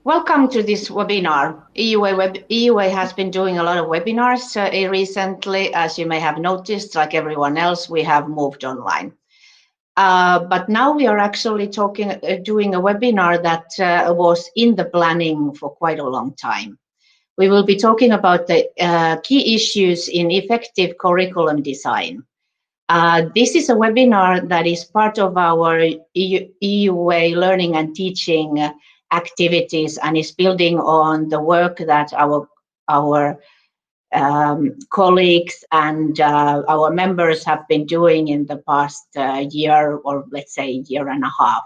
Welcome to this webinar. EUA has been doing a lot of webinars recently. As you may have noticed, like everyone else, we have moved online. But now we are actually doing a webinar that was in the planning for quite a long time. We will be talking about the key issues in effective curriculum design. This is a webinar that is part of our EUA learning and teaching activities and is building on the work that our colleagues and our members have been doing in the past year, or let's say year and a half.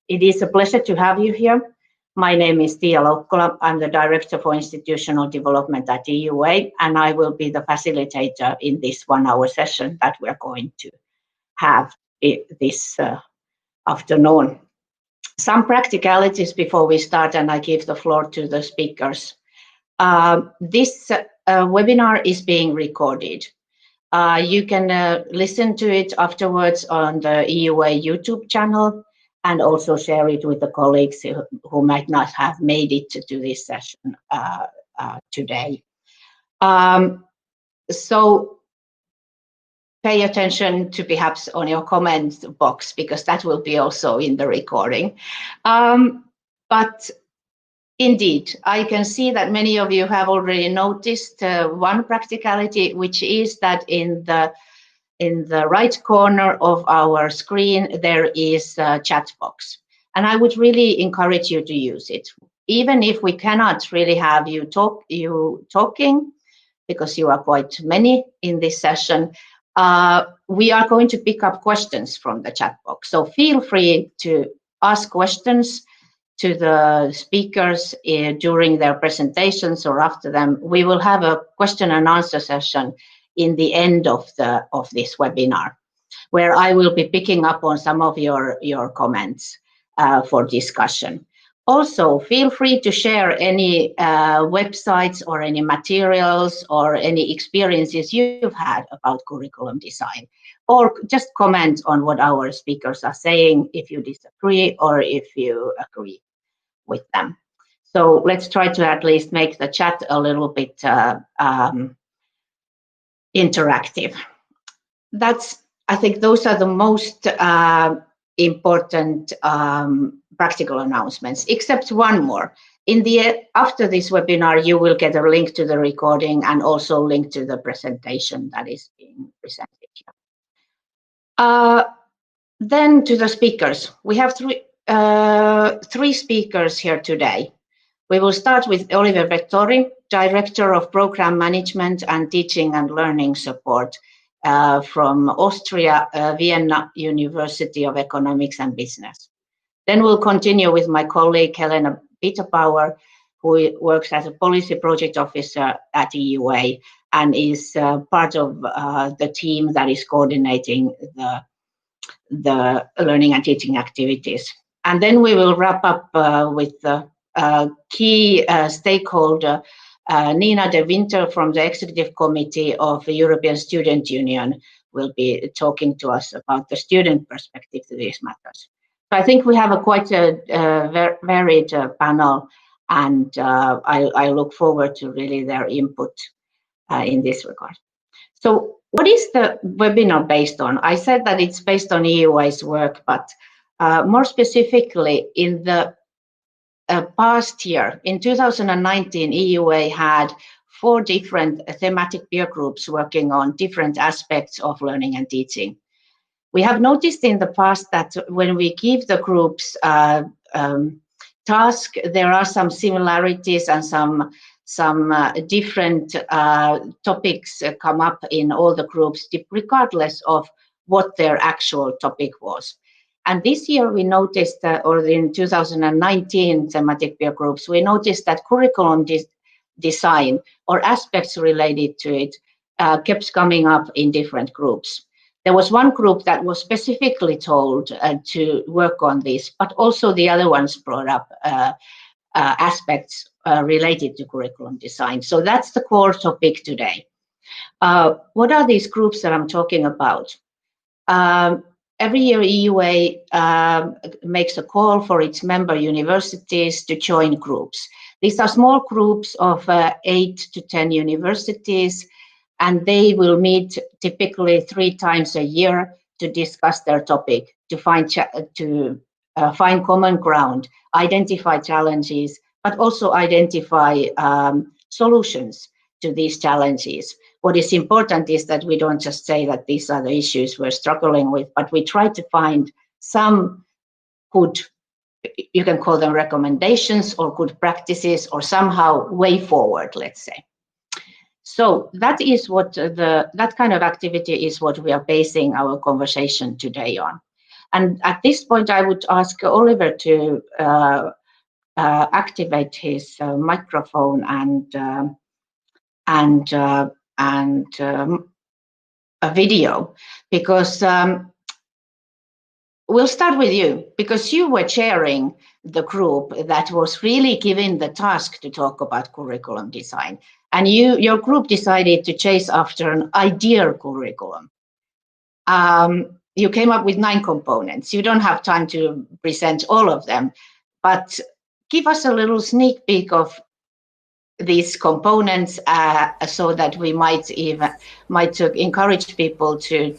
It is a pleasure to have you here. My name is Tiia Laukkola. I'm the Director for Institutional Development at EUA, and I will be the facilitator in this 1-hour session that we're going to have this afternoon. Some practicalities before we start, and I give the floor to the speakers. This webinar is being recorded. You can listen to it afterwards on the EUA YouTube channel, and also share it with the colleagues who might not have made it to this session today. So pay attention to perhaps on your comment box, because that will be also in the recording. But indeed, I can see that many of you have already noticed one practicality, which is that in the right corner of our screen, there is a chat box. And I would really encourage you to use it. Even if we cannot really have you talking, because you are quite many in this session, we are going to pick up questions from the chat box. So feel free to ask questions to the speakers during their presentations or after them. We will have a question and answer session in the end of this webinar, where I will be picking up on some of your comments for discussion. Also, feel free to share any websites or any materials or any experiences you've had about curriculum design, or just comment on what our speakers are saying if you disagree or if you agree with them. So let's try to at least make the chat a little bit interactive. I think those are the most important practical announcements, except one more. After this webinar, you will get a link to the recording and also a link to the presentation that is being presented here. Then to the speakers. We have three speakers here today. We will start with Oliver Vettori, Director of Program Management and Teaching and Learning Support from Austria, Vienna University of Economics and Business. Then we'll continue with my colleague Helena Peterbauer, who works as a Policy Project Officer at EUA and is part of the team that is coordinating the learning and teaching activities. And then we will wrap up with the key stakeholder, Nina de Winter from the Executive Committee of the European Student Union will be talking to us about the student perspective to these matters. So I think we have quite a varied panel, and I look forward to really their input in this regard. So what is the webinar based on? I said that it's based on EUA's work, but more specifically in the past year, in 2019, EUA had 4 different thematic peer groups working on different aspects of learning and teaching. We have noticed in the past that when we give the groups tasks, there are some similarities and some different topics come up in all the groups, regardless of what their actual topic was. And this year we noticed, or in 2019 thematic peer groups, we noticed that curriculum design or aspects related to it kept coming up in different groups. There was one group that was specifically told to work on this, but also the other ones brought up aspects related to curriculum design. So that's the core topic today. What are these groups that I'm talking about? every year EUA makes a call for its member universities to join groups. These are small groups of 8 to 10 universities, and they will meet typically 3 times a year to discuss their topic, to find common ground, identify challenges, but also identify solutions to these challenges. What is important is that we don't just say that these are the issues we're struggling with, but we try to find some good, you can call them recommendations or good practices or somehow way forward, let's say. So that is what that kind of activity is what we are basing our conversation today on. And at this point, I would ask Oliver to activate his microphone and a video, because we'll start with you, because you were chairing the group that was really given the task to talk about curriculum design. And your group decided to chase after an ideal curriculum. You came up with 9 components. You don't have time to present all of them, but give us a little sneak peek of these components so that we might encourage people to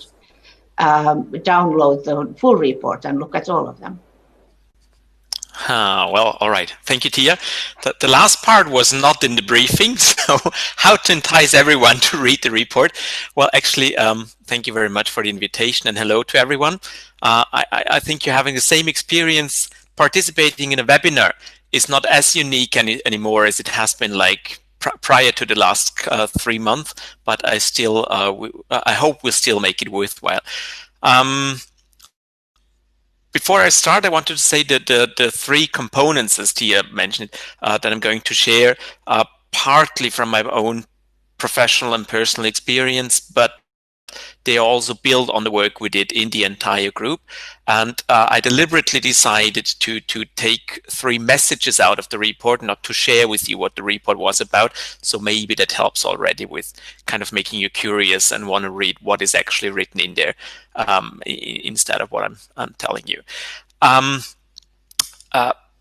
download the full report and look at all of them. Well, all right. Thank you, Tia. The last part was not in the briefing, so how to entice everyone to read the report. Well, actually, thank you very much for the invitation, and hello to everyone. I think you're having the same experience participating in a webinar. Is not as unique anymore as it has been like prior to the last 3 months, but I hope we'll still make it worthwhile. Before I start, I wanted to say that the 3 components, as Tia mentioned, that I'm going to share, partly from my own professional and personal experience, but they also build on the work we did in the entire group. And I deliberately decided to take 3 messages out of the report, not to share with you what the report was about. So maybe that helps already with kind of making you curious and want to read what is actually written in there instead of what I'm telling you.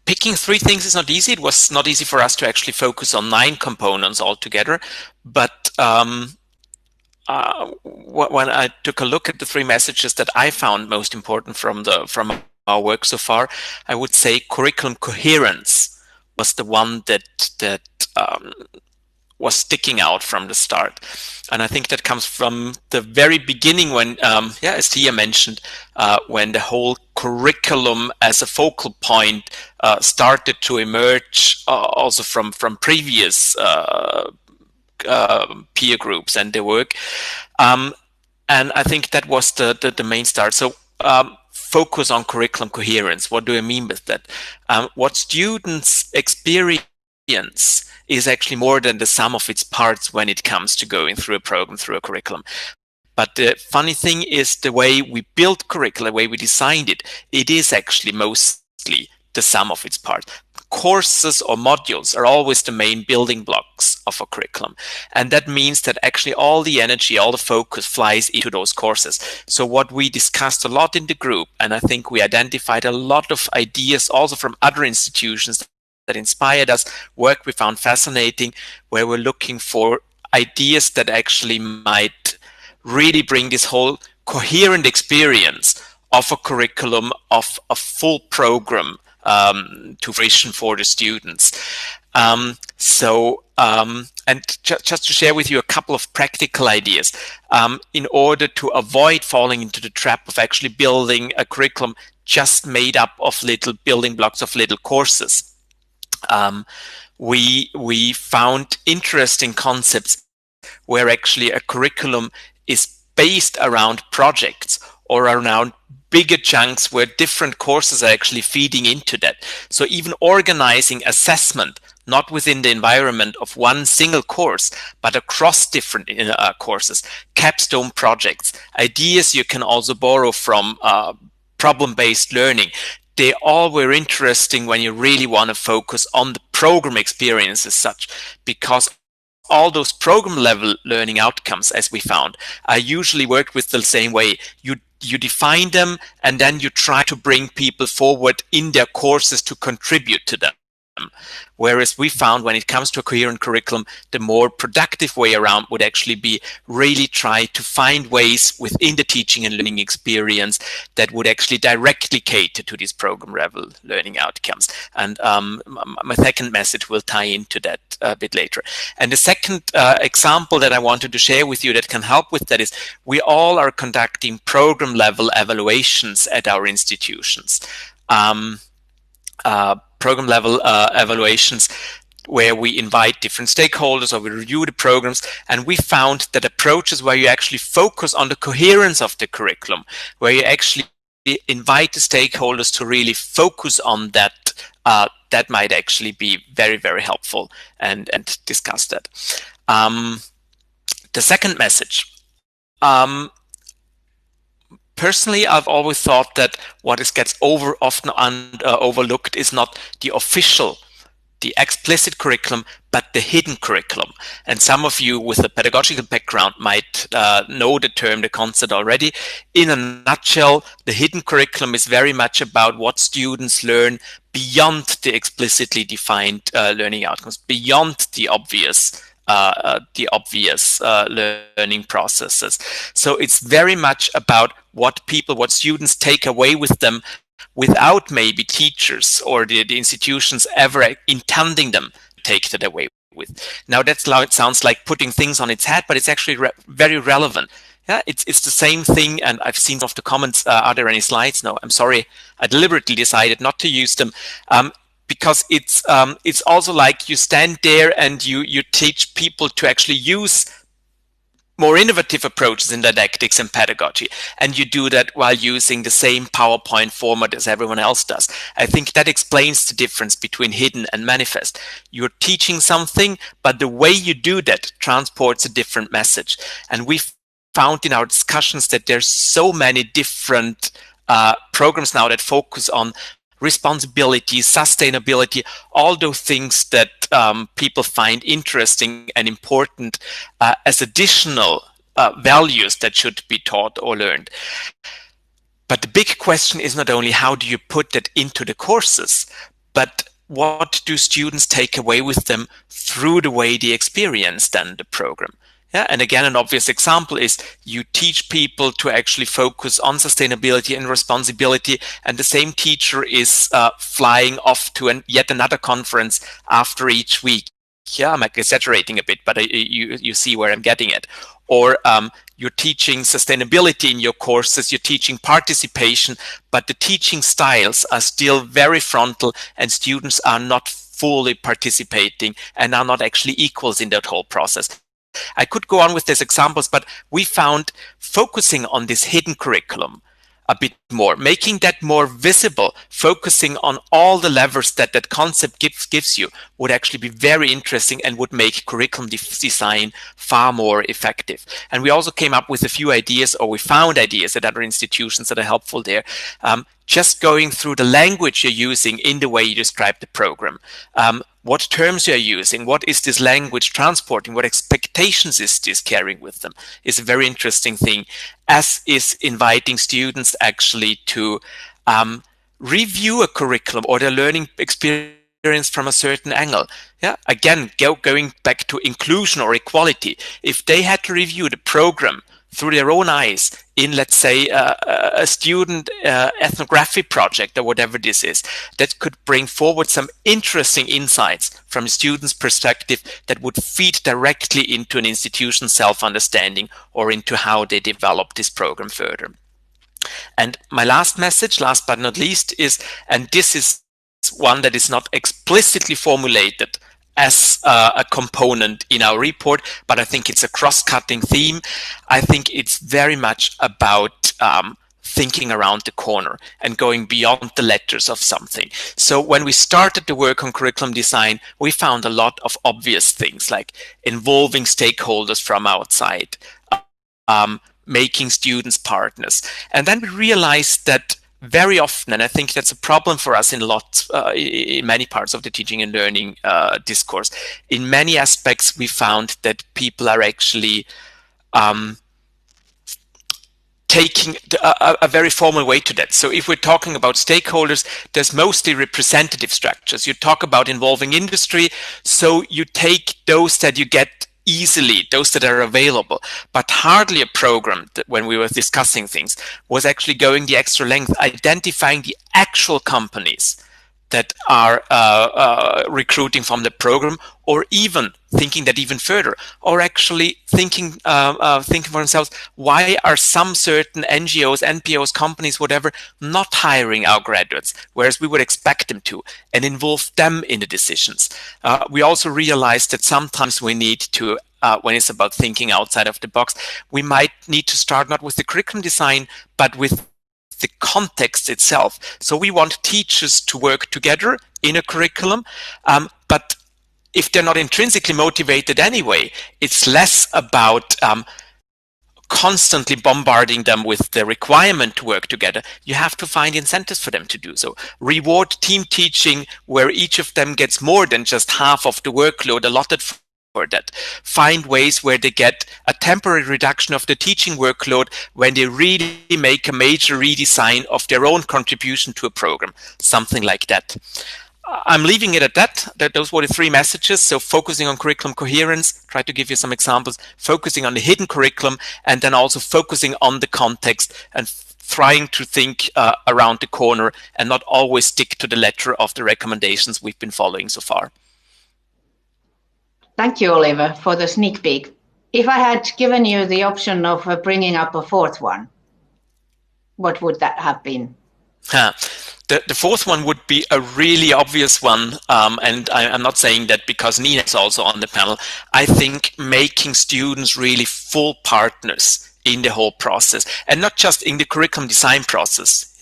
Picking 3 things is not easy. It was not easy for us to actually focus on 9 components altogether, but when I took a look at the 3 messages that I found most important from our work so far, I would say curriculum coherence was the one that was sticking out from the start. And I think that comes from the very beginning when, as Tia mentioned, when the whole curriculum as a focal point started to emerge also from previous peer groups and their work. And I think that was the main start. So focus on curriculum coherence. What do I mean with that? What students experience is actually more than the sum of its parts when it comes to going through a program, through a curriculum. But the funny thing is the way we built curricula, the way we designed it, it is actually mostly the sum of its parts. Courses or modules are always the main building blocks of a curriculum. And that means that actually all the energy, all the focus flies into those courses. So what we discussed a lot in the group, and I think we identified a lot of ideas also from other institutions that inspired us, work we found fascinating, where we're looking for ideas that actually might really bring this whole coherent experience of a curriculum, of a full program to fruition for the students. And just to share with you a couple of practical ideas, in order to avoid falling into the trap of actually building a curriculum just made up of little building blocks of little courses. We found interesting concepts where actually a curriculum is based around projects or around bigger chunks where different courses are actually feeding into that. So even organizing assessment, not within the environment of one single course, but across different courses, capstone projects, ideas you can also borrow from problem-based learning. They all were interesting when you really want to focus on the program experience as such, because all those program level learning outcomes, as we found, are usually worked with the same way. You define them, and then you try to bring people forward in their courses to contribute to them. Whereas we found when it comes to a coherent curriculum, the more productive way around would actually be really try to find ways within the teaching and learning experience that would actually directly cater to these program level learning outcomes. And my second message will tie into that a bit later. And the second example that I wanted to share with you that can help with that is we all are conducting program level evaluations at our institutions. Program level evaluations where we invite different stakeholders or we review the programs, and we found that approaches where you actually focus on the coherence of the curriculum, where you actually invite the stakeholders to really focus on that, that might actually be very, very helpful, and discuss that. The second message. Personally, I've always thought that what gets often overlooked is not the official, the explicit curriculum, but the hidden curriculum. And some of you with a pedagogical background might know the term, the concept already. In a nutshell, the hidden curriculum is very much about what students learn beyond the explicitly defined learning outcomes, beyond the obvious learning processes. So it's very much about what students take away with them without maybe teachers or the institutions ever intending them to take that away with. Now it sounds like putting things on its head, but it's actually very relevant. Yeah, it's the same thing, and I've seen some of the comments. Are there any slides? No, I'm sorry. I deliberately decided not to use them. Because it's also like you stand there and you teach people to actually use more innovative approaches in didactics and pedagogy, and you do that while using the same PowerPoint format as everyone else does. I think that explains the difference between hidden and manifest. You're teaching something, but the way you do that transports a different message. And we found in our discussions that there's so many different programs now that focus on responsibility, sustainability, all those things that people find interesting and important as additional values that should be taught or learned. But the big question is not only how do you put that into the courses, but what do students take away with them through the way they experience then the program? Yeah, and again, an obvious example is you teach people to actually focus on sustainability and responsibility, and the same teacher is flying off to yet another conference after each week. Yeah, I'm exaggerating a bit, but you see where I'm getting at. Or you're teaching sustainability in your courses, you're teaching participation, but the teaching styles are still very frontal, and students are not fully participating and are not actually equals in that whole process. I could go on with these examples, but we found focusing on this hidden curriculum a bit more, making that more visible, focusing on all the levers that that concept gives you would actually be very interesting and would make curriculum design far more effective. And we also came up with a few ideas, or we found ideas at other institutions that are helpful there. Just going through the language you're using in the way you describe the program. What terms you're using, what is this language transporting, what expectations is this carrying with them is a very interesting thing, as is inviting students actually to review a curriculum or their learning experience from a certain angle. Yeah, again, going back to inclusion or equality, if they had to review the program through their own eyes in, let's say, a student ethnography project or whatever this is, that could bring forward some interesting insights from a student's perspective that would feed directly into an institution's self-understanding or into how they develop this program further. And my last message, last but not least, is, and this is one that is not explicitly formulated as a component in our report, but I think it's a cross-cutting theme. I think it's very much about thinking around the corner and going beyond the letters of something. So when we started the work on curriculum design, we found a lot of obvious things like involving stakeholders from outside, making students partners. And then we realized that very often, and I think that's a problem for us in many parts of the teaching and learning discourse. In many aspects, we found that people are actually taking a very formal way to that. So if we're talking about stakeholders, there's mostly representative structures. You talk about involving industry, so you take those that you get easily, those that are available. But hardly a program that, when we were discussing things, was actually going the extra length, identifying the actual companies that are recruiting from the program, or even thinking that even further, or actually thinking for themselves, why are some certain NGOs, NPOs, companies, whatever, not hiring our graduates, whereas we would expect them to, and involve them in the decisions. We also realized that sometimes we need to, when it's about thinking outside of the box, we might need to start not with the curriculum design, but with the context itself. So we want teachers to work together in a curriculum, but if they're not intrinsically motivated anyway, it's less about constantly bombarding them with the requirement to work together. You have to find incentives for them to do so. Reward team teaching, where each of them gets more than just half of the workload allotted for that. Find ways where they get a temporary reduction of the teaching workload when they really make a major redesign of their own contribution to a program, something like that. I'm leaving it at that. Those were the three messages. So focusing on curriculum coherence, try to give you some examples, focusing on the hidden curriculum, and then also focusing on the context and trying to think around the corner and not always stick to the letter of the recommendations we've been following so far. Thank you, Oliver, for the sneak peek. If I had given you the option of bringing up a fourth one, what would that have been? The fourth one would be a really obvious one, and I'm not saying that because Nina is also on the panel. I think making students really full partners in the whole process, and not just in the curriculum design process,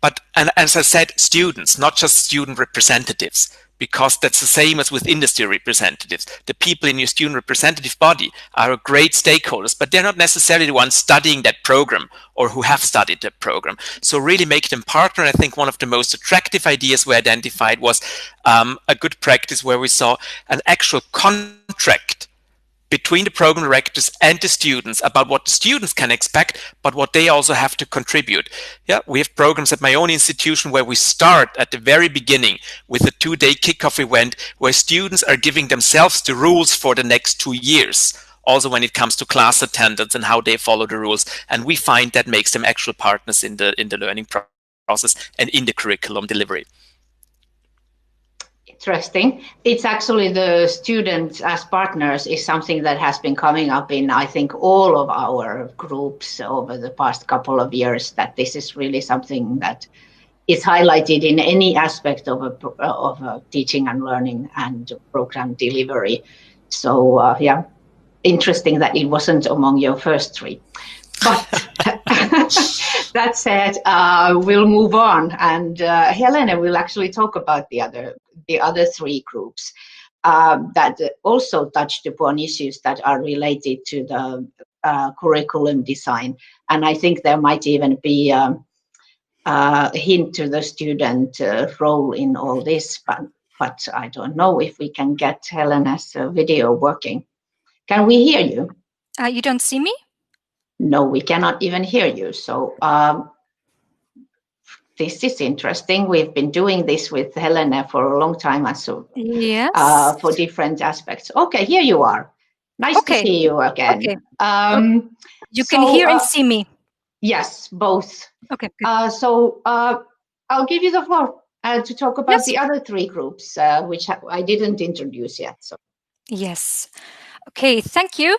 but, and as I said, students, not just student representatives, because that's the same as with industry representatives. The people in your student representative body are great stakeholders, but they're not necessarily the ones studying that program or who have studied that program. So really make them partner. I think one of the most attractive ideas we identified was a good practice where we saw an actual contract between the program directors and the students about what the students can expect, but what they also have to contribute. We have programs at my own institution where we start at the very beginning with a 2-day kickoff event where students are giving themselves the rules for the next 2 years, also when it comes to class attendance and how they follow the rules. And we find that makes them actual partners in the learning process and in the curriculum delivery. Interesting. It's actually the students as partners is something that has been coming up in, I think, all of our groups over the past couple of years, that this is really something that is highlighted in any aspect of teaching and learning and program delivery. So, interesting that it wasn't among your first three. But that said, we'll move on, and Helena will actually talk about the other three groups that also touched upon issues that are related to the curriculum design. And I think there might even be a hint to the student role in all this, but I don't know if we can get Helena's video working. Can we hear you? You don't see me? No, we cannot even hear you. So this is interesting. We've been doing this with Helena for a long time, so yes, for different aspects. Okay, here you are. Nice to see you again. Okay. You can hear and see me. Yes, both. Okay. So I'll give you the floor to talk about the other three groups, which I didn't introduce yet. So. Yes. Okay. Thank you.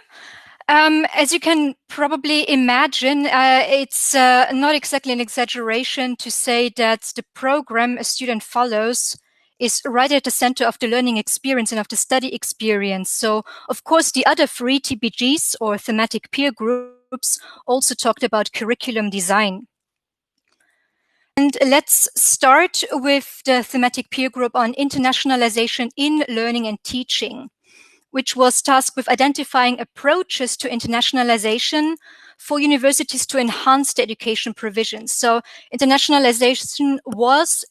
As you can probably imagine, it's not exactly an exaggeration to say that the program a student follows is right at the center of the learning experience and of the study experience. So, of course, the other three TPGs or thematic peer groups also talked about curriculum design. And let's start with the thematic peer group on internationalization in learning and teaching, which was tasked with identifying approaches to internationalization for universities to enhance the education provisions. So internationalization was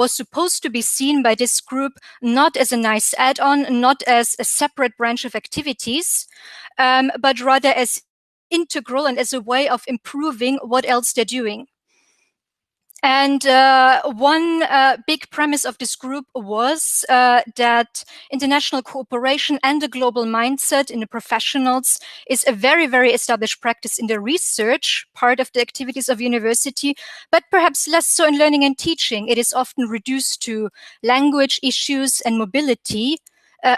supposed to be seen by this group not as a nice add-on, not as a separate branch of activities, but rather as integral and as a way of improving what else they're doing. And one big premise of this group was that international cooperation and a global mindset in the professionals is a very, very established practice in the research part of the activities of university, but perhaps less so in learning and teaching. It is often reduced to language issues and mobility,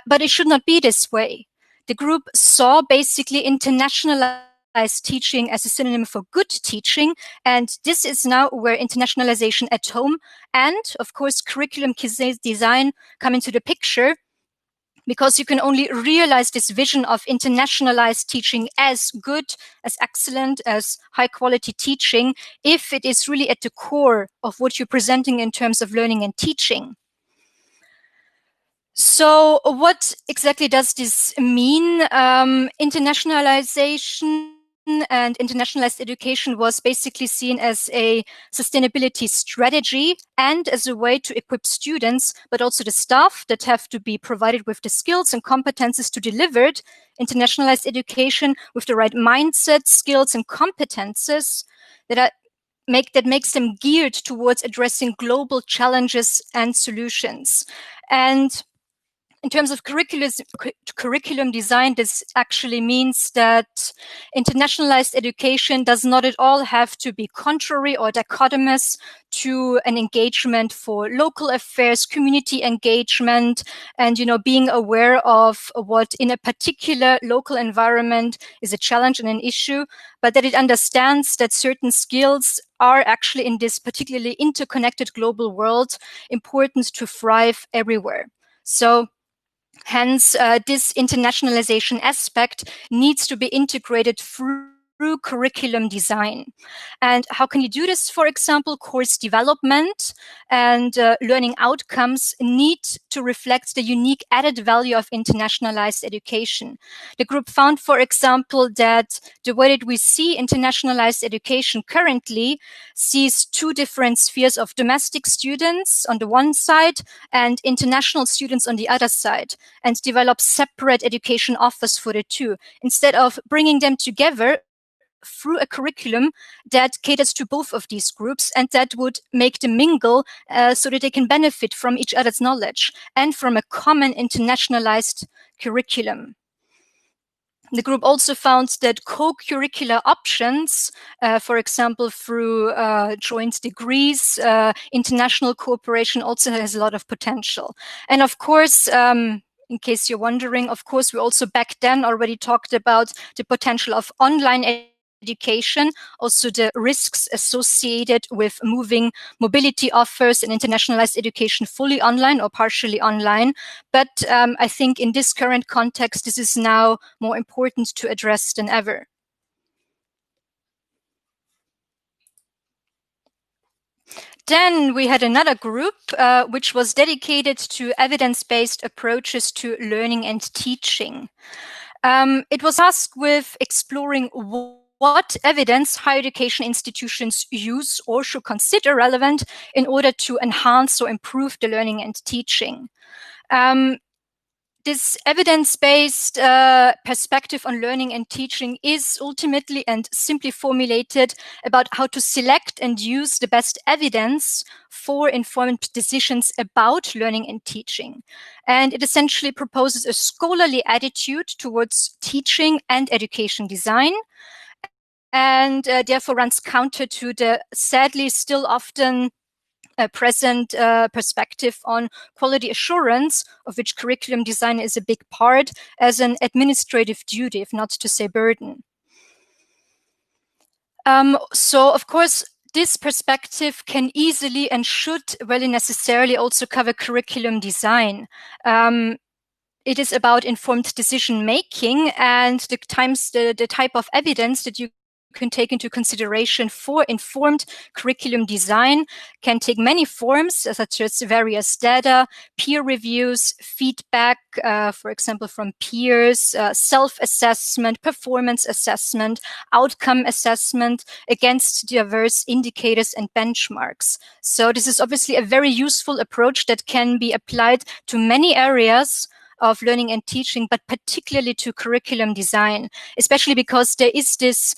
but it should not be this way. The group saw basically internationalized teaching as a synonym for good teaching, and this is now where internationalization at home and, of course, curriculum design come into the picture, because you can only realize this vision of internationalized teaching as good, as excellent, as high-quality teaching if it is really at the core of what you're presenting in terms of learning and teaching. So what exactly does this mean? Internationalization and internationalized education was basically seen as a sustainability strategy and as a way to equip students, but also the staff that have to be provided with the skills and competences to deliver internationalized education with the right mindset, skills, and competences that makes them geared towards addressing global challenges and solutions. And in terms of curriculum design, this actually means that internationalized education does not at all have to be contrary or dichotomous to an engagement for local affairs, community engagement, and being aware of what in a particular local environment is a challenge and an issue, but that it understands that certain skills are actually in this particularly interconnected global world important to thrive everywhere. So hence, this internationalization aspect needs to be integrated through curriculum design. And how can you do this? For example, course development and learning outcomes need to reflect the unique added value of internationalized education. The group found, for example, that the way that we see internationalized education currently sees two different spheres of domestic students on the one side and international students on the other side, and develops separate education offers for the two, instead of bringing them together through a curriculum that caters to both of these groups and that would make them mingle so that they can benefit from each other's knowledge and from a common internationalized curriculum. The group also found that co-curricular options, for example, through joint degrees, international cooperation also has a lot of potential. And of course, in case you're wondering, of course, we also back then already talked about the potential of online education, also the risks associated with moving mobility offers and internationalized education fully online or partially online. But I think in this current context, this is now more important to address than ever. Then we had another group which was dedicated to evidence-based approaches to learning and teaching. It was tasked with exploring what evidence higher education institutions use or should consider relevant in order to enhance or improve the learning and teaching. This evidence-based perspective on learning and teaching is ultimately and simply formulated about how to select and use the best evidence for informed decisions about learning and teaching. And it essentially proposes a scholarly attitude towards teaching and education design, and therefore runs counter to the sadly still often present perspective on quality assurance, of which curriculum design is a big part, as an administrative duty, if not to say burden. So, of course, this perspective can easily and should really necessarily also cover curriculum design. It is about informed decision making, and the type of evidence that you can take into consideration for informed curriculum design can take many forms, such as various data, peer reviews, feedback, for example, from peers, self-assessment, performance assessment, outcome assessment against diverse indicators and benchmarks. So this is obviously a very useful approach that can be applied to many areas of learning and teaching, but particularly to curriculum design, especially because there is this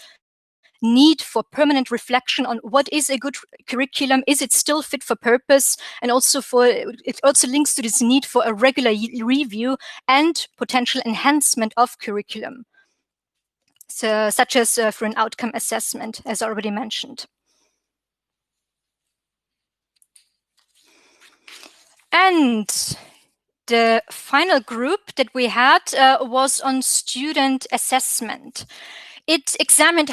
need for permanent reflection on what is a good curriculum, is it still fit for purpose, and also it also links to this need for a regular review and potential enhancement of curriculum, so, such as for an outcome assessment, as already mentioned. And the final group that we had was on student assessment. It examined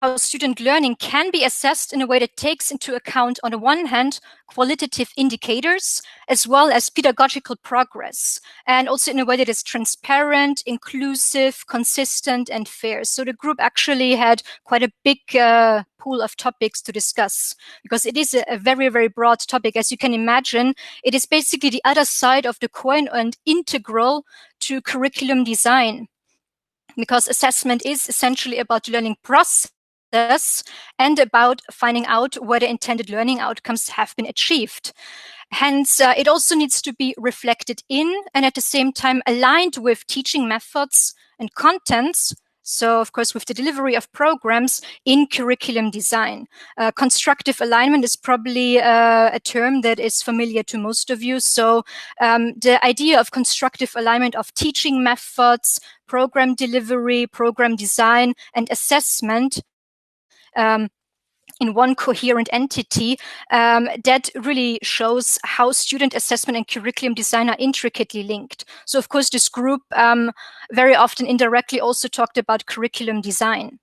how student learning can be assessed in a way that takes into account, on the one hand, qualitative indicators, as well as pedagogical progress, and also in a way that is transparent, inclusive, consistent, and fair. So the group actually had quite a big pool of topics to discuss, because it is a very, very broad topic. As you can imagine, it is basically the other side of the coin and integral to curriculum design, because assessment is essentially about learning process and about finding out whether intended learning outcomes have been achieved. Hence, it also needs to be reflected in and at the same time aligned with teaching methods and contents. So, of course, with the delivery of programs in curriculum design. Constructive alignment is probably a term that is familiar to most of you. So the idea of constructive alignment of teaching methods, program delivery, program design, and assessment in one coherent entity, that really shows how student assessment and curriculum design are intricately linked. So, of course, this group very often indirectly also talked about curriculum design.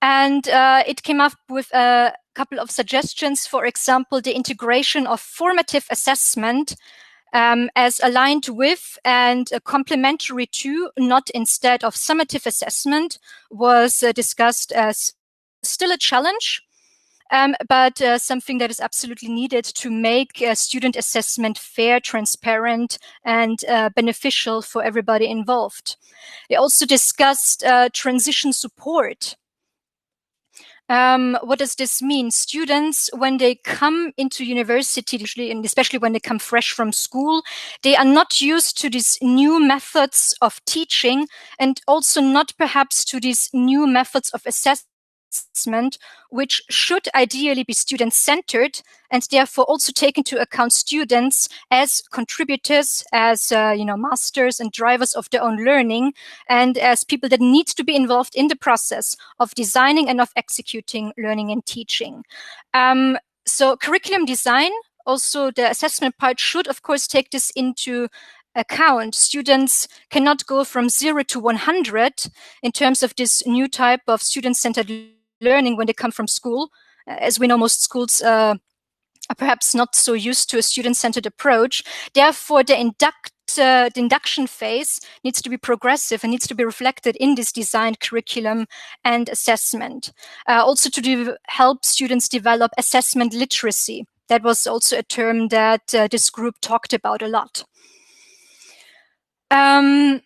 And it came up with a couple of suggestions. For example, the integration of formative assessment as aligned with and complementary to, not instead of, summative assessment was discussed as still a challenge, but something that is absolutely needed to make student assessment fair, transparent, and beneficial for everybody involved. They also discussed transition support. What does this mean? Students, when they come into university, usually, and especially when they come fresh from school, they are not used to these new methods of teaching, and also not perhaps to these new methods of assessment, which should ideally be student-centered and therefore also take into account students as contributors, as masters and drivers of their own learning, and as people that need to be involved in the process of designing and of executing learning and teaching. So curriculum design, also the assessment part, should of course take this into account. Students cannot go from 0 to 100 in terms of this new type of student-centered learning when they come from school. As we know, most schools are perhaps not so used to a student-centered approach. Therefore, the induction phase needs to be progressive and needs to be reflected in this designed curriculum and assessment. Also to help students develop assessment literacy. That was also a term that this group talked about a lot. Now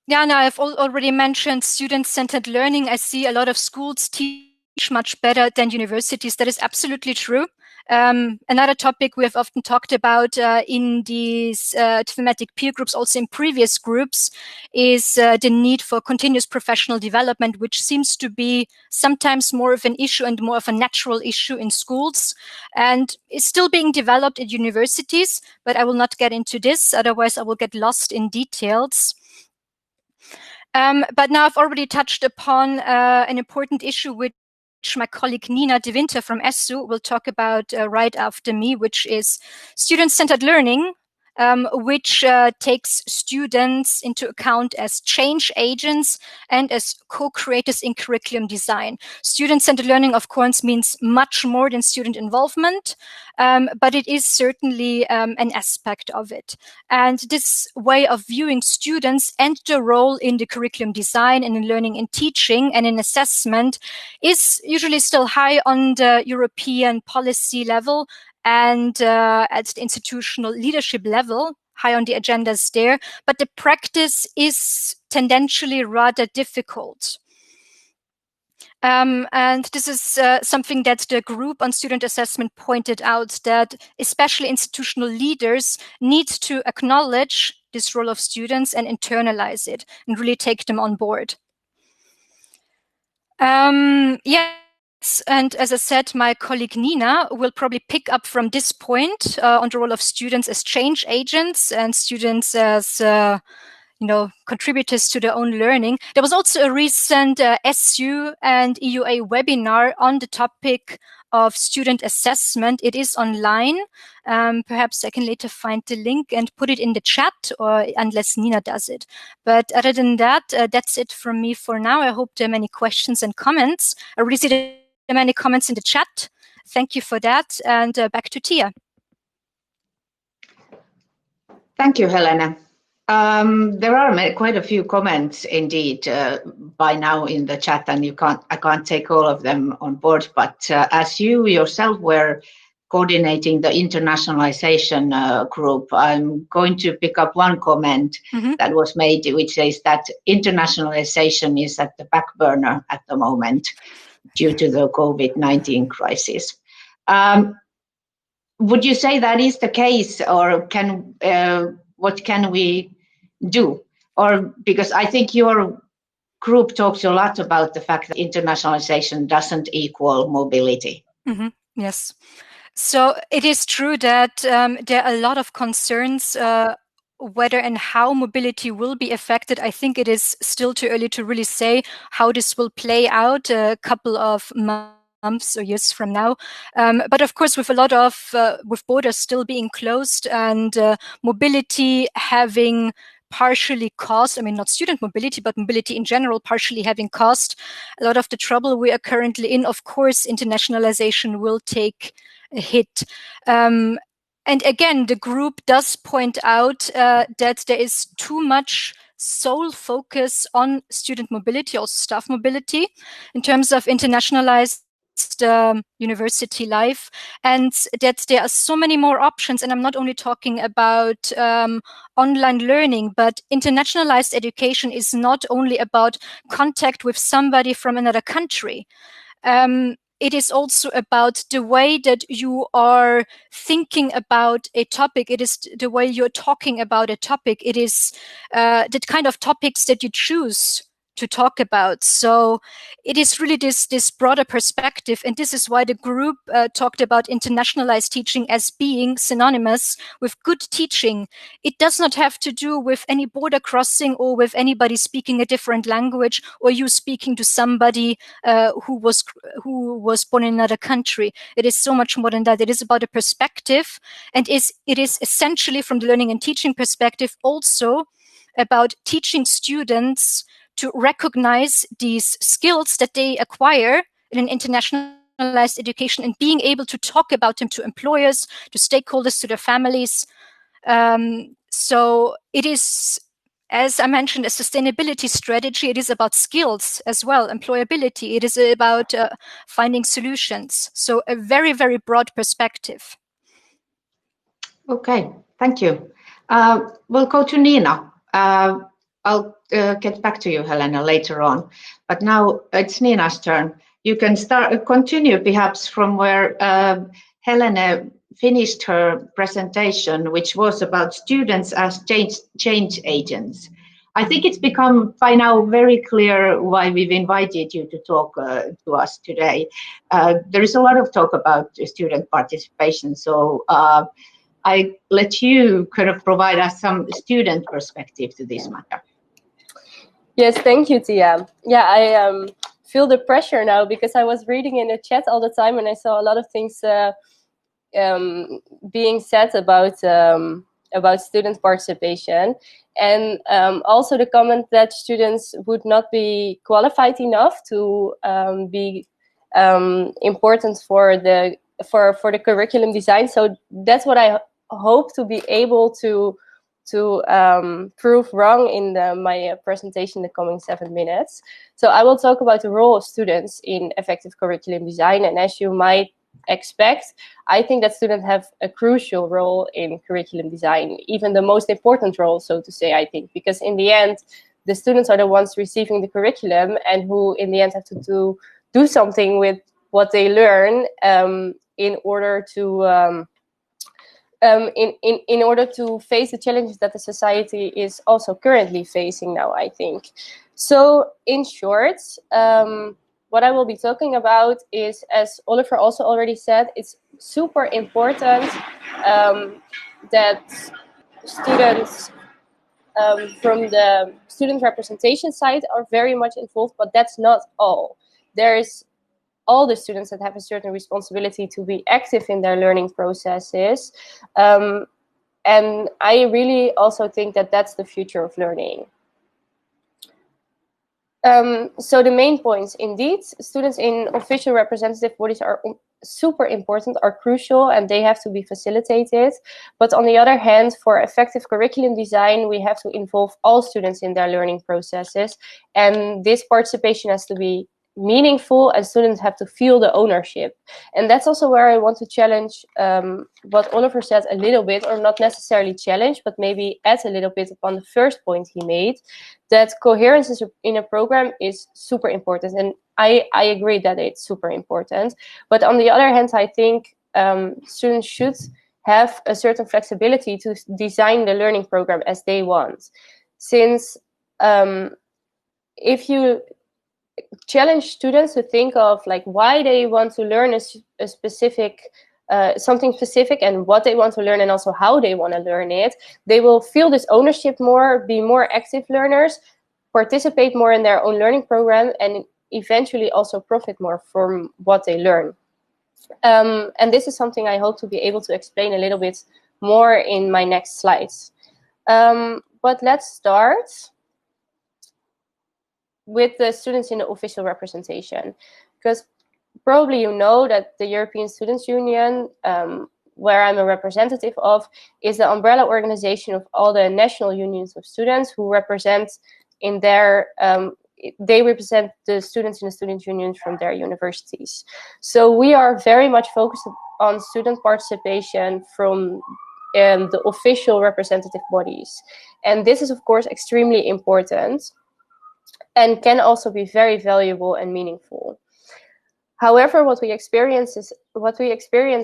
I've already mentioned student-centered learning. I see a lot of schools teach much better than universities. That is absolutely true. Another topic we have often talked about in these thematic peer groups, also in previous groups, is the need for continuous professional development, which seems to be sometimes more of an issue and more of a natural issue in schools, and is still being developed at universities, but I will not get into this, otherwise I will get lost in details. But now I've already touched upon an important issue which my colleague Nina De Winter from ESSU will talk about right after me, which is student-centered learning which takes students into account as change agents and as co-creators in curriculum design. Student-centered learning, of course, means much more than student involvement, but it is certainly an aspect of it. And this way of viewing students and their role in the curriculum design and in learning and teaching and in assessment is usually still high on the European policy level and at the institutional leadership level, high on the agendas there, but the practice is tendentially rather difficult. And this is something that the group on student assessment pointed out, that especially institutional leaders need to acknowledge this role of students and internalize it and really take them on board. Yes, and as I said, my colleague Nina will probably pick up from this point on the role of students as change agents and students as contributors to their own learning. There was also a recent SU and EUA webinar on the topic of student assessment. It is online. Perhaps I can later find the link and put it in the chat, or unless Nina does it. But other than that, that's it from me for now. I hope there are many questions and comments. I really see there are many comments in the chat. Thank you for that. And back to Tia. Thank you, Helena. There are quite a few comments indeed by now in the chat, and I can't take all of them on board. But as you yourself were coordinating the internationalization group, I'm going to pick up one comment that was made, which says that internationalization is at the back burner at the moment due to the COVID-19 crisis. Would you say that is the case, or what can we do? Or because I think your group talks a lot about the fact that internationalization doesn't equal mobility. Yes. So it is true that there are a lot of concerns whether and how mobility will be affected. I think it is still too early to really say how this will play out a couple of months or years from now. But of course, with a lot of, with borders still being closed and mobility having partially caused, I mean, not student mobility, but mobility in general, partially having caused a lot of the trouble we are currently in, of course, internationalization will take a hit. And again, the group does point out that there is too much sole focus on student mobility, also staff mobility, in terms of internationalized university life, and that there are so many more options. And I'm not only talking about online learning, but internationalized education is not only about contact with somebody from another country. It is also about the way that you are thinking about a topic. It is the way you're talking about a topic. It is the kind of topics that you choose to talk about. So it is really this broader perspective. And this is why the group talked about internationalized teaching as being synonymous with good teaching. It does not have to do with any border crossing or with anybody speaking a different language or you speaking to somebody who was born in another country. It is so much more than that. It is about a perspective, and it is essentially, from the learning and teaching perspective, also about teaching students to recognize these skills that they acquire in an internationalized education and being able to talk about them to employers, to stakeholders, to their families. So it is, as I mentioned, a sustainability strategy. It is about skills as well, employability. It is about finding solutions. So a very, very broad perspective. Okay, thank you. We'll go to Nina. I'll get back to you, Helena, later on. But now it's Nina's turn. You can continue perhaps from where Helena finished her presentation, which was about students as change agents. I think it's become by now very clear why we've invited you to talk to us today. There is a lot of talk about student participation, so I let you kind of provide us some student perspective to this matter. Yes, thank you, Tia. Yeah, I feel the pressure now because I was reading in the chat all the time and I saw a lot of things being said about about student participation, and also the comment that students would not be qualified enough to be important for the curriculum design. So that's what I hope to be able to prove wrong in my presentation in the coming 7 minutes. So I will talk about the role of students in effective curriculum design, and as you might expect, I think that students have a crucial role in curriculum design, even the most important role, so to say, I think, because in the end, the students are the ones receiving the curriculum and who in the end have to do something with what they learn in order to in order to face the challenges that the society is also currently facing now, I think. So in short, what I will be talking about is, as Oliver also already said, it's super important that students from the student representation side are very much involved, but that's not all. There's all the students that have a certain responsibility to be active in their learning processes. And I really also think that that's the future of learning. So the main points, indeed, students in official representative bodies are super important, are crucial, and they have to be facilitated. But on the other hand, for effective curriculum design, we have to involve all students in their learning processes. And this participation has to be meaningful, and students have to feel the ownership. And that's also where I want to challenge what Oliver said a little bit, or not necessarily challenge, but maybe add a little bit upon the first point he made, that coherence in a program is super important. And I agree that it's super important. But on the other hand, I think students should have a certain flexibility to design the learning program as they want. Since if you challenge students to think of like why they want to learn a specific something specific, and what they want to learn, and also how they want to learn it, they will feel this ownership more, be more active learners, participate more in their own learning program, and eventually also profit more from what they learn. And this is something I hope to be able to explain a little bit more in my next slides. But let's start with the students in the official representation, because probably you know that the European Students' Union, where I'm a representative of, is the umbrella organization of all the national unions of students who represent in their they represent the students in the student unions from their universities. So we are very much focused on student participation from the official representative bodies, and this is of course extremely important and can also be very valuable and meaningful. However, what we experience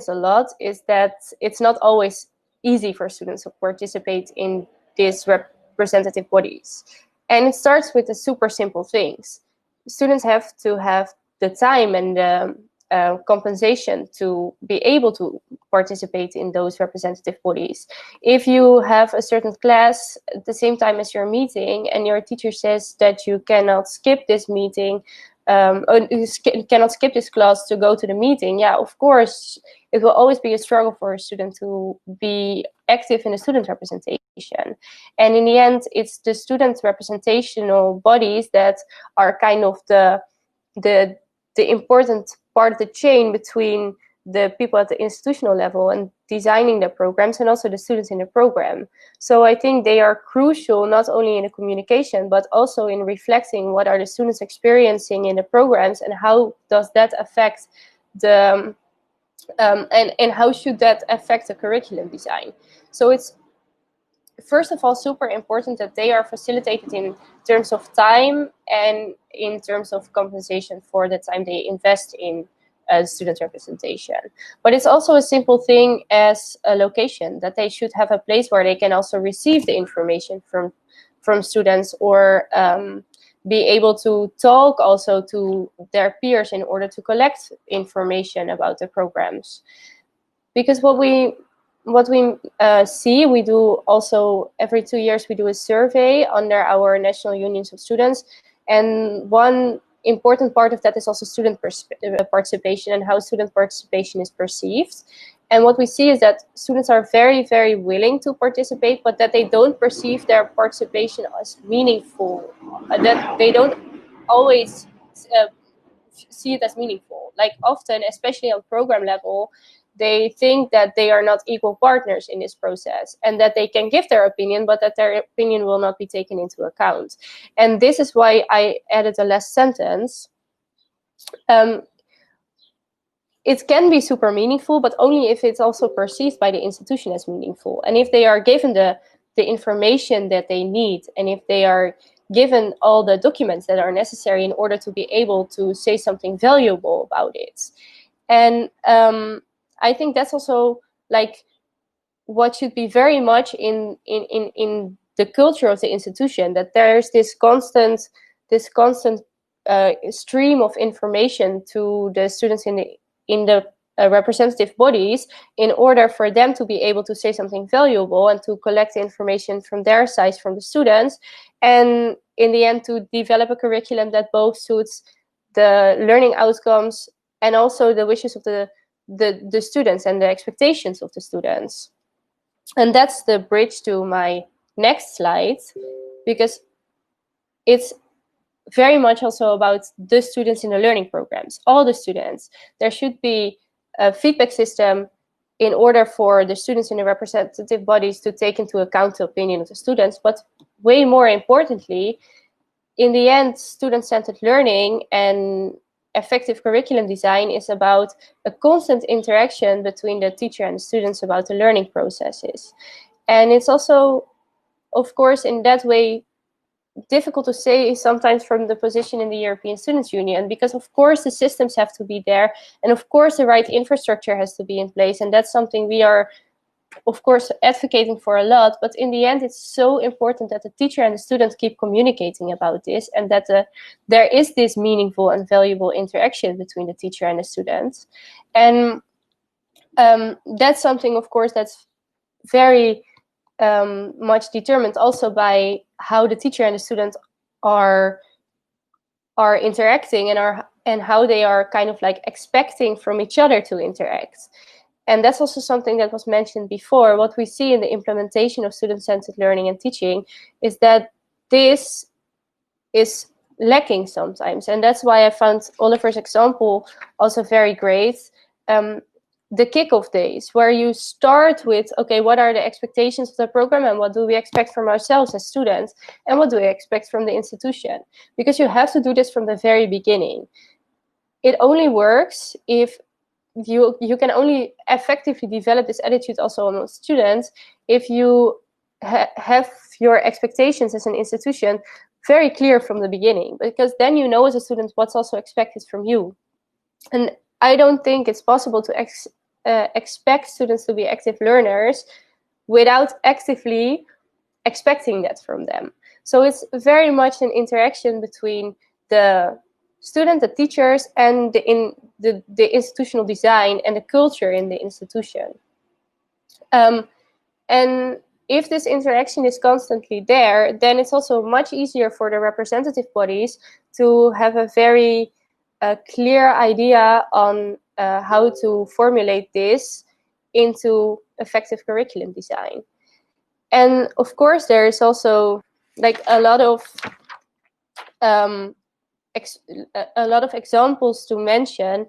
a lot is that it's not always easy for students to participate in these representative bodies. And it starts with the super simple things. Students have to have the time and the compensation to be able to participate in those representative bodies. If you have a certain class at the same time as your meeting, and your teacher says that you cannot skip this meeting, or you cannot skip this class to go to the meeting, yeah, of course, it will always be a struggle for a student to be active in the student representation. And in the end, it's the student representational bodies that are kind of the important part of the chain between the people at the institutional level and designing the programs, and also the students in the program. So I think they are crucial not only in the communication, but also in reflecting what are the students experiencing in the programs, and how does that affect the and how should that affect the curriculum design. So it's first of all super important that they are facilitated in terms of time and in terms of compensation for the time they invest in student representation. But it's also a simple thing as a location, that they should have a place where they can also receive the information from students, or be able to talk also to their peers in order to collect information about the programs. Because what we see, we do also every 2 years, we do a survey under our national unions of students, and one important part of that is also student participation and how student participation is perceived. And what we see is that students are very, very willing to participate, but that they don't perceive their participation as meaningful, that they don't always see it as meaningful. Like often, especially on program level, they think that they are not equal partners in this process and that they can give their opinion, but that their opinion will not be taken into account. And this is why I added a last sentence. It can be super meaningful, but only if it's also perceived by the institution as meaningful. And if they are given the information that they need, and if they are given all the documents that are necessary in order to be able to say something valuable about it. And I think that's also like what should be very much in the culture of the institution, that there's this constant stream of information to the students in the representative bodies, in order for them to be able to say something valuable and to collect the information from their side, from the students, and in the end to develop a curriculum that both suits the learning outcomes and also the wishes of the students and the expectations of the students. And that's the bridge to my next slide, because it's very much also about the students in the learning programs, all the students. There should be a feedback system in order for the students in the representative bodies to take into account the opinion of the students. But way more importantly, in the end, student-centered learning and effective curriculum design is about a constant interaction between the teacher and the students about the learning processes. And it's also, of course, in that way, difficult to say sometimes from the position in the European Students' Union, because of course the systems have to be there, and of course the right infrastructure has to be in place, and that's something we are of course advocating for a lot. But in the end, it's so important that the teacher and the student keep communicating about this, and that there is this meaningful and valuable interaction between the teacher and the student. And that's something, of course, that's very much determined also by how the teacher and the student are interacting and how they are kind of like expecting from each other to interact. And that's also something that was mentioned before. What we see in the implementation of student-centered learning and teaching is that this is lacking sometimes. And that's why I found Oliver's example also very great. The Kickoff Days, where you start with, okay, what are the expectations of the program and what do we expect from ourselves as students and what do we expect from the institution? Because you have to do this from the very beginning. It only works if you can only effectively develop this attitude also among students if you have your expectations as an institution very clear from the beginning, because then you know as a student what's also expected from you. And I don't think it's possible to expect students to be active learners without actively expecting that from them. So it's very much an interaction between the student, the teachers, and the institutional design and the culture in the institution. And if this interaction is constantly there, then it's also much easier for the representative bodies to have a very clear idea on how to formulate this into effective curriculum design. And of course, there is also like a lot of examples to mention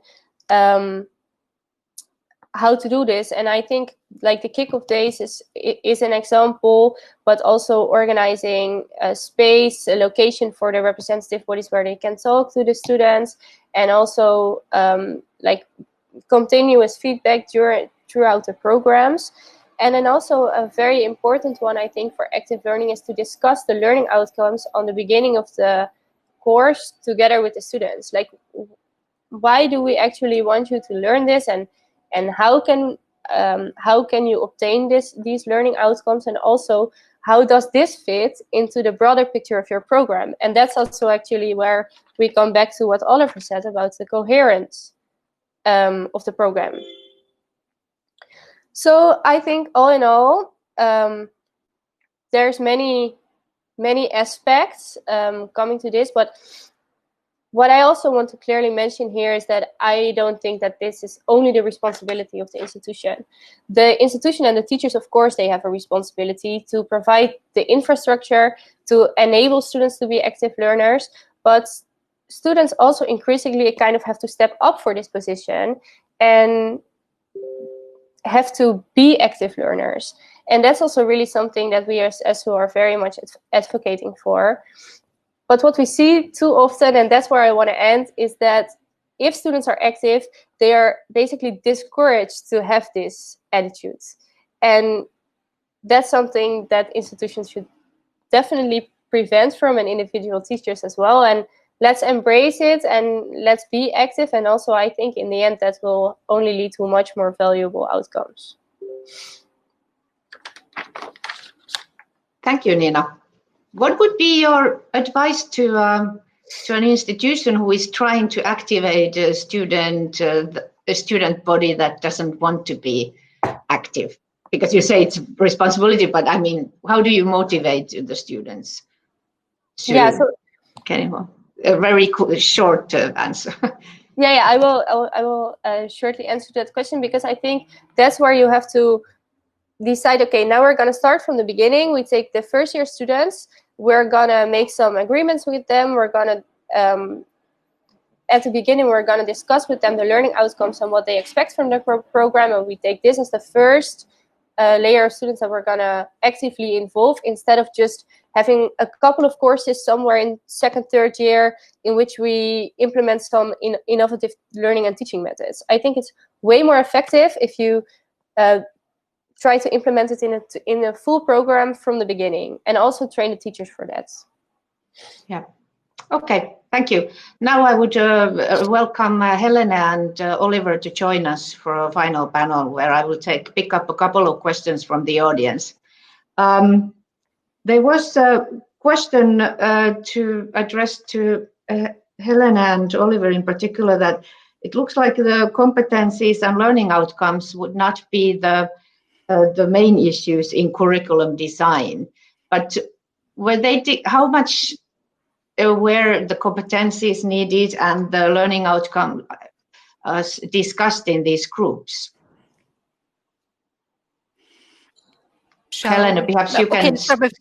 how to do this. And I think like the Kickoff Days is an example, but also organizing a space, a location for the representative bodies where they can talk to the students, and also like continuous feedback throughout the programs. And then also a very important one, I think, for active learning is to discuss the learning outcomes on the beginning of the course together with the students. Like, why do we actually want you to learn this, and how can you obtain these learning outcomes, and also how does this fit into the broader picture of your program? And that's also actually where we come back to what Oliver said about the coherence of the program. So I think all in all, there's many aspects coming to this, but what I also want to clearly mention here is that I don't think that this is only the responsibility of the institution. The institution and the teachers, of course, they have a responsibility to provide the infrastructure to enable students to be active learners, but students also increasingly kind of have to step up for this position and have to be active learners. And that's also really something that we as who are very much advocating for. But what we see too often, and that's where I want to end, is that if students are active, they are basically discouraged to have this attitude. And that's something that institutions should definitely prevent from, and individual teachers as well. And let's embrace it and let's be active. And also, I think in the end, that will only lead to much more valuable outcomes. Thank you, Nina. What would be your advice to an institution who is trying to activate a student body that doesn't want to be active? Because you say it's a responsibility, but I mean, how do you motivate the students? Yeah, so a very short answer. Yeah, I will shortly answer that question, because I think that's where you have to decide, okay, now we're going to start from the beginning. We take the first year students, we're going to make some agreements with them. We're going to, at the beginning, we're going to discuss with them the learning outcomes and what they expect from the program. And we take this as the first layer of students that we're going to actively involve, instead of just having a couple of courses somewhere in second, third year in which we implement some innovative learning and teaching methods. I think it's way more effective if you try to implement it in a full program from the beginning, and also train the teachers for that. Yeah. Okay. Thank you. Now I would welcome Helena and Oliver to join us for a final panel, where I will pick up a couple of questions from the audience. There was a question to address to Helena and Oliver in particular, that it looks like the competencies and learning outcomes would not be the main issues in curriculum design, but how much were the competencies needed and the learning outcome discussed in these groups? Helena, perhaps you can start.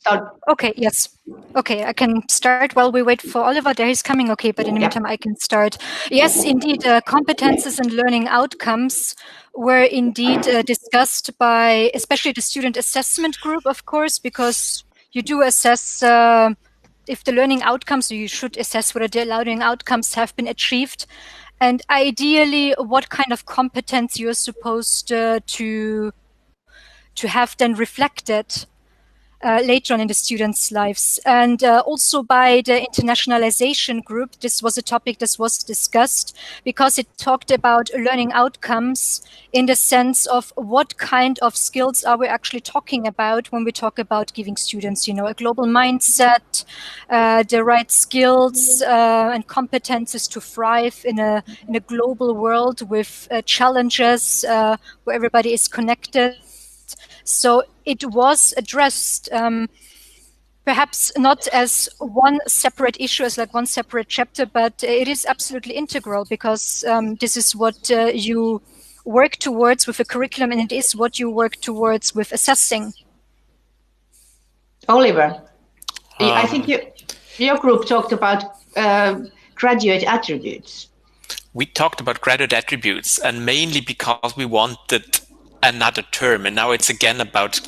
Okay, yes. Okay, I can start while we wait for Oliver. There he's coming. Okay, but in the meantime, I can start. Yes, indeed, competences and learning outcomes were indeed discussed by especially the student assessment group, of course, because you do assess if the learning outcomes, you should assess whether the learning outcomes have been achieved, and ideally what kind of competence you're supposed to have then reflected later on in the students' lives. And also by the internationalization group, this was a topic that was discussed, because it talked about learning outcomes in the sense of what kind of skills are we actually talking about when we talk about giving students, a global mindset, the right skills and competences to thrive in a global world with challenges where everybody is connected. So it was addressed, perhaps not as one separate issue, as like one separate chapter, but it is absolutely integral, because this is what you work towards with a curriculum, and it is what you work towards with assessing. Oliver, I think your group talked about graduate attributes. We talked about graduate attributes, and mainly because we wanted another term, and now it's again about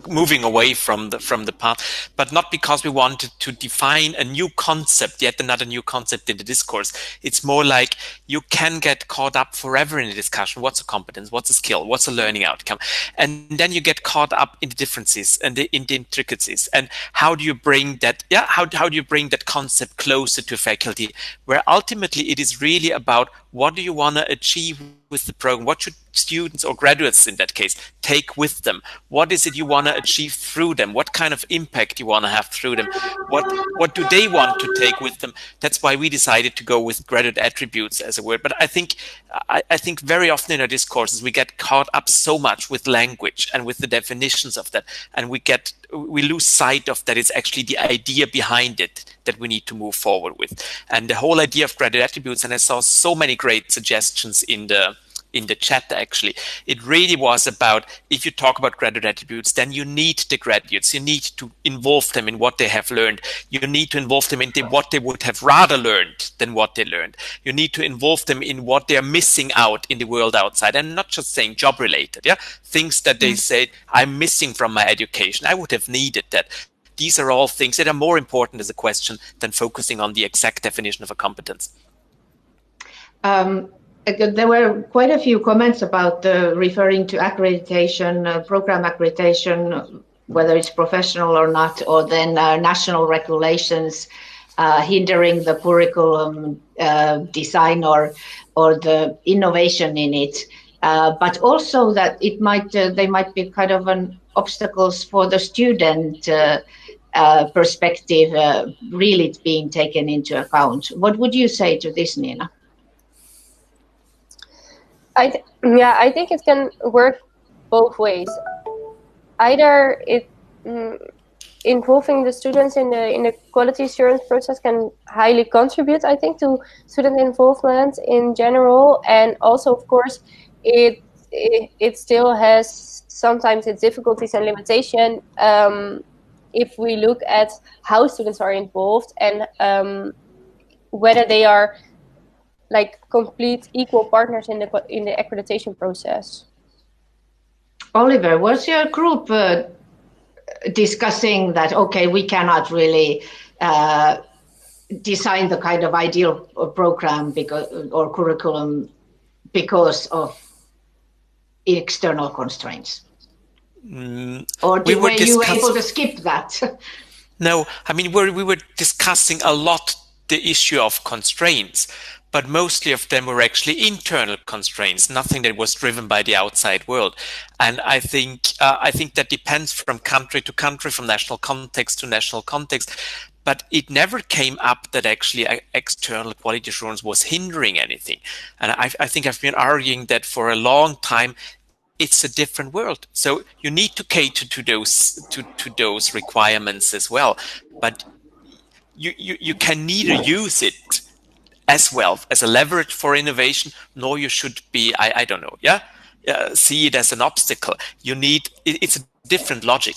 moving away from the path, but not because we wanted to define a new concept, yet another new concept in the discourse. It's more like you can get caught up forever in a discussion. What's a competence? What's a skill? What's a learning outcome? And then you get caught up in the differences and in the intricacies. And how do you bring that? How do you bring that concept closer to faculty, where ultimately it is really about what do you want to achieve with the program? What should students or graduates in that case take with them? What is it you want to achieve through them? What kind of impact you want to have through them? What do they want to take with them? That's why we decided to go with graduate attributes as a word. But I think very often in our discourses we get caught up so much with language and with the definitions of that, and we get we lose sight of that it's actually the idea behind it that we need to move forward with. And the whole idea of graduate attributes, and I saw so many great suggestions in the chat actually, it really was about, if you talk about graduate attributes, then you need the graduates, you need to involve them in what they have learned, you need to involve them in what they would have rather learned than what they learned, you need to involve them in what they are missing out in the world outside, and not just saying job related, things that they say, I'm missing from my education, I would have needed that. These are all things that are more important as a question than focusing on the exact definition of a competence. There were quite a few comments about referring to accreditation, program accreditation, whether it's professional or not, or then national regulations hindering the curriculum design or the innovation in it. But also that it might they might be kind of an obstacles for the student perspective really being taken into account. What would you say to this, Nina? I think it can work both ways. Either involving the students in the quality assurance process can highly contribute, I think, to student involvement in general, and also, of course, it still has sometimes its difficulties and limitation if we look at how students are involved and whether they are like complete equal partners in the accreditation process. Oliver, was your group discussing that, okay, we cannot really design the kind of ideal program or curriculum because of external constraints? Or were you able to skip that? No, I mean, we were discussing a lot the issue of constraints, but mostly of them were actually internal constraints, nothing that was driven by the outside world. And I think that depends from country to country, from national context to national context. But it never came up that actually external quality assurance was hindering anything. And I think I've been arguing that for a long time. It's a different world. So you need to cater to those requirements as well. But you can neither use it as well as a leverage for innovation, nor you should be, I don't know, see it as an obstacle. It's a different logic.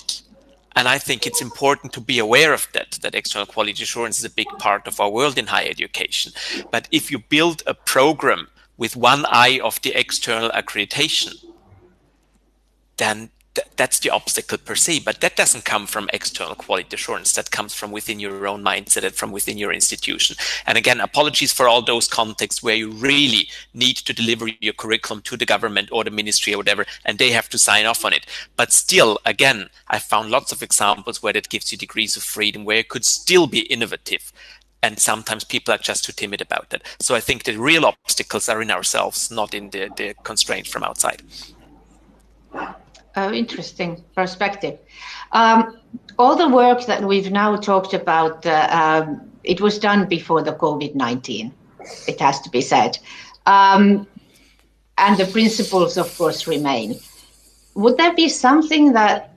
And I think it's important to be aware of that external quality assurance is a big part of our world in higher education. But if you build a program with one eye of the external accreditation, then that's the obstacle per se. But that doesn't come from external quality assurance. That comes from within your own mindset and from within your institution. And again, apologies for all those contexts where you really need to deliver your curriculum to the government or the ministry or whatever, and they have to sign off on it. But still, again, I found lots of examples where that gives you degrees of freedom, where it could still be innovative. And sometimes people are just too timid about that. So I think the real obstacles are in ourselves, not in the constraints from outside. Interesting perspective. All the work that we've now talked about, it was done before the COVID-19, it has to be said. And the principles, of course, remain. Would there be something that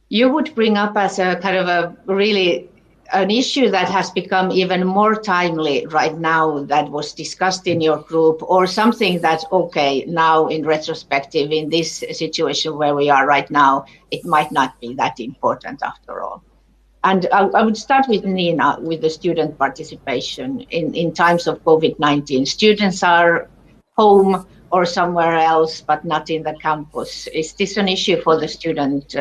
you would bring up as a kind of a really an issue that has become even more timely right now that was discussed in your group, or something that, okay, now in retrospective, in this situation where we are right now, it might not be that important after all? And I would start with Nina, with the student participation in times of COVID-19. Students are home or somewhere else, but not in the campus. Is this an issue for the student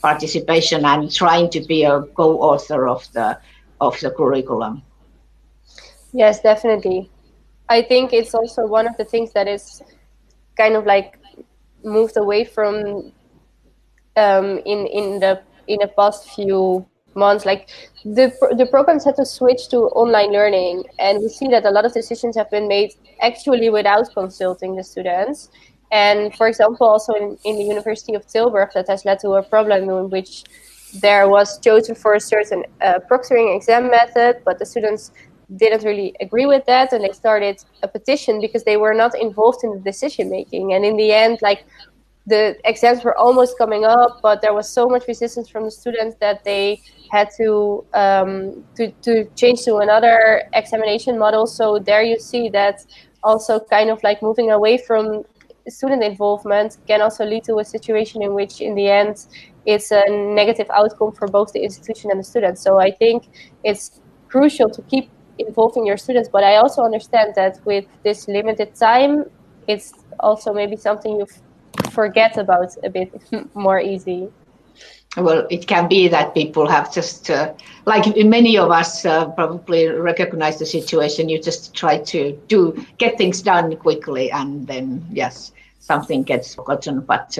participation and trying to be a co-author of the curriculum? Yes, definitely. I think it's also one of the things that is kind of like moved away from in the past few months. Like the programs had to switch to online learning, and we see that a lot of decisions have been made actually without consulting the students. And for example, also in the University of Tilburg, that has led to a problem in which there was chosen for a certain proctoring exam method, but the students didn't really agree with that, and they started a petition because they were not involved in the decision making. And in the end, like the exams were almost coming up, but there was so much resistance from the students that they had to change to another examination model. So there you see that also kind of like moving away from student involvement can also lead to a situation in which in the end it's a negative outcome for both the institution and the students. So I think it's crucial to keep involving your students, but I also understand that with this limited time, it's also maybe something you forget about a bit more easy. Well, it can be that people have just, like many of us probably recognize the situation, you just try to get things done quickly, and then, yes, something gets forgotten. But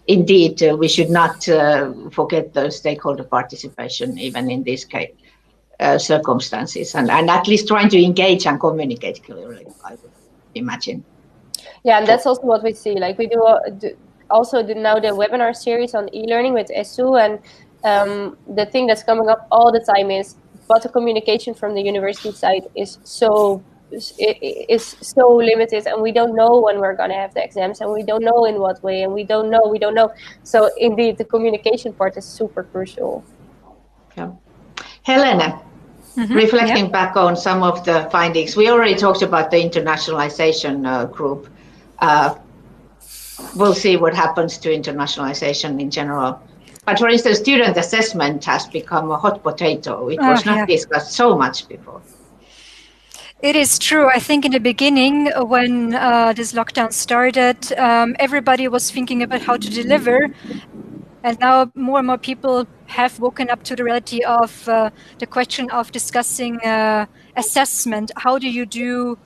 indeed, we should not forget the stakeholder participation, even in these circumstances, and at least trying to engage and communicate clearly, I would imagine. Yeah, and that's also what we see. Like we do also now the webinar series on e-learning with ESU, and the thing that's coming up all the time is, but the communication from the university side is so limited, and we don't know when we're going to have the exams, and we don't know in what way, and we don't know. So indeed, the communication part is super crucial. Yeah. Helena, reflecting back on some of the findings, we already talked about the internationalization group. We'll see what happens to internationalization in general. But for instance, student assessment has become a hot potato. It was not discussed so much before. It is true. I think in the beginning, when this lockdown started, everybody was thinking about how to deliver. And now more and more people have woken up to the reality of the question of discussing assessment. How do you do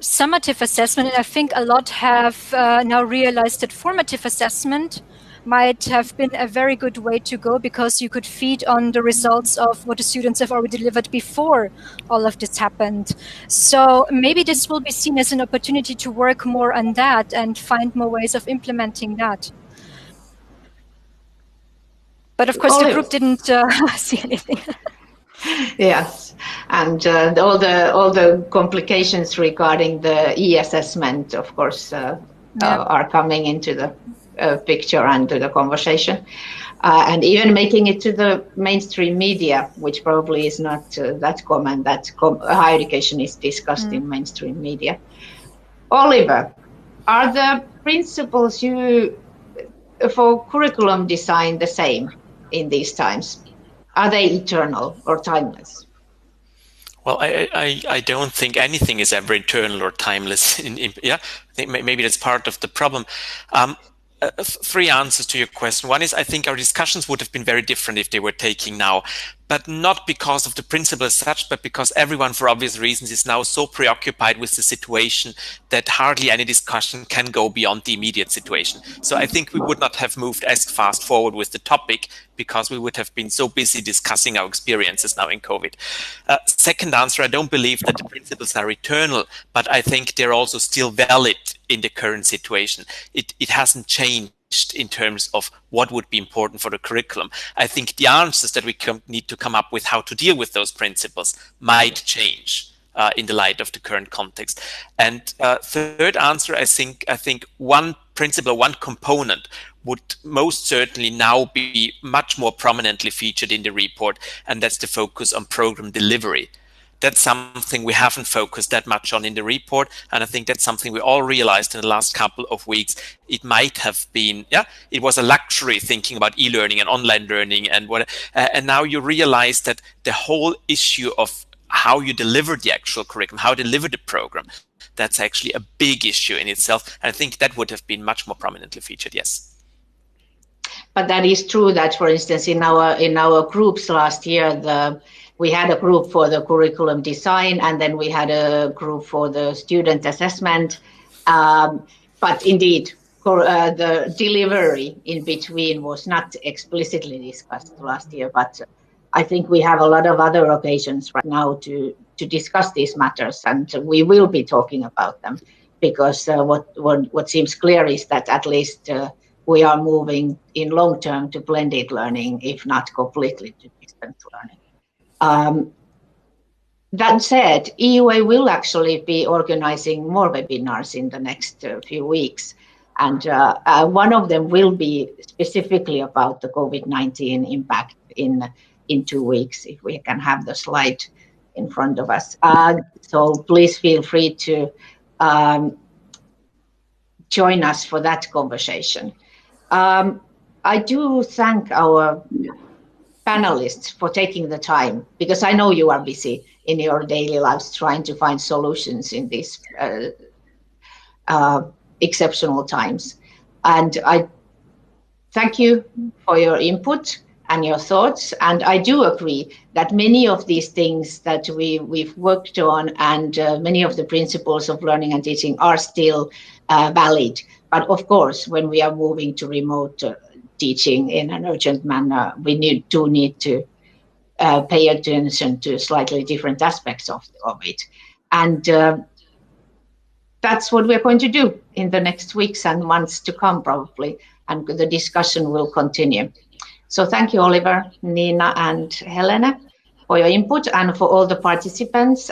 summative assessment? And I think a lot have now realized that formative assessment might have been a very good way to go, because you could feed on the results of what the students have already delivered before all of this happened. So maybe this will be seen as an opportunity to work more on that and find more ways of implementing that. But of course, the group didn't see anything. Yes, and all the complications regarding the e-assessment, of course, are coming into the picture and to the conversation, and even making it to the mainstream media, which probably is not that common, that higher education is discussed in mainstream media. Oliver, are the principles for curriculum design the same in these times? Are they eternal or timeless? Well, I don't think anything is ever eternal or timeless. I think maybe that's part of the problem. Three answers to your question. One is, I think our discussions would have been very different if they were taking now, but not because of the principle as such, but because everyone, for obvious reasons, is now so preoccupied with the situation that hardly any discussion can go beyond the immediate situation. So I think we would not have moved as fast forward with the topic because we would have been so busy discussing our experiences now in COVID. Second answer, I don't believe that the principles are eternal, but I think they're also still valid in the current situation. It hasn't changed in terms of what would be important for the curriculum. I think the answers that we need to come up with how to deal with those principles might change in the light of the current context. And third answer, I think one principle, one component would most certainly now be much more prominently featured in the report, and that's the focus on program delivery. That's something we haven't focused that much on in the report, and I think that's something we all realized in the last couple of weeks. It might have been, it was a luxury thinking about e-learning and online learning and and now you realize that the whole issue of how you deliver the actual curriculum, how you deliver the program, that's actually a big issue in itself. And I think that would have been much more prominently featured, yes. But that is true that, for instance, in our groups last year, we had a group for the curriculum design, and then we had a group for the student assessment. But indeed, the delivery in between was not explicitly discussed last year. But I think we have a lot of other occasions right now to discuss these matters, and we will be talking about them, because what seems clear is that at least we are moving in long term to blended learning, if not completely to distance learning. That said, EUA will actually be organizing more webinars in the next few weeks. And one of them will be specifically about the COVID-19 impact in 2 weeks, if we can have the slide in front of us. So please feel free to join us for that conversation. I do thank our panelists for taking the time, because I know you are busy in your daily lives trying to find solutions in these exceptional times. And I thank you for your input and your thoughts. And I do agree that many of these things that we've worked on and many of the principles of learning and teaching are still valid. But of course, when we are moving to remote teaching in an urgent manner, we do need to pay attention to slightly different aspects of it. And that's what we're going to do in the next weeks and months to come, probably. And the discussion will continue. So thank you, Oliver, Nina, and Helena, for your input, and for all the participants.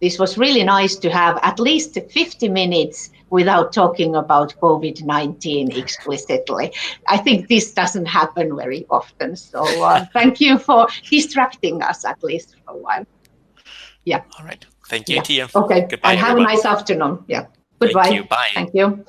This was really nice to have at least 50 minutes without talking about COVID-19 explicitly. I think this doesn't happen very often. So thank you for distracting us at least for a while. Yeah. All right. Thank you, Tia. Okay. Goodbye, and have everybody. a nice afternoon. Yeah. Goodbye. Thank you. Bye. Thank you.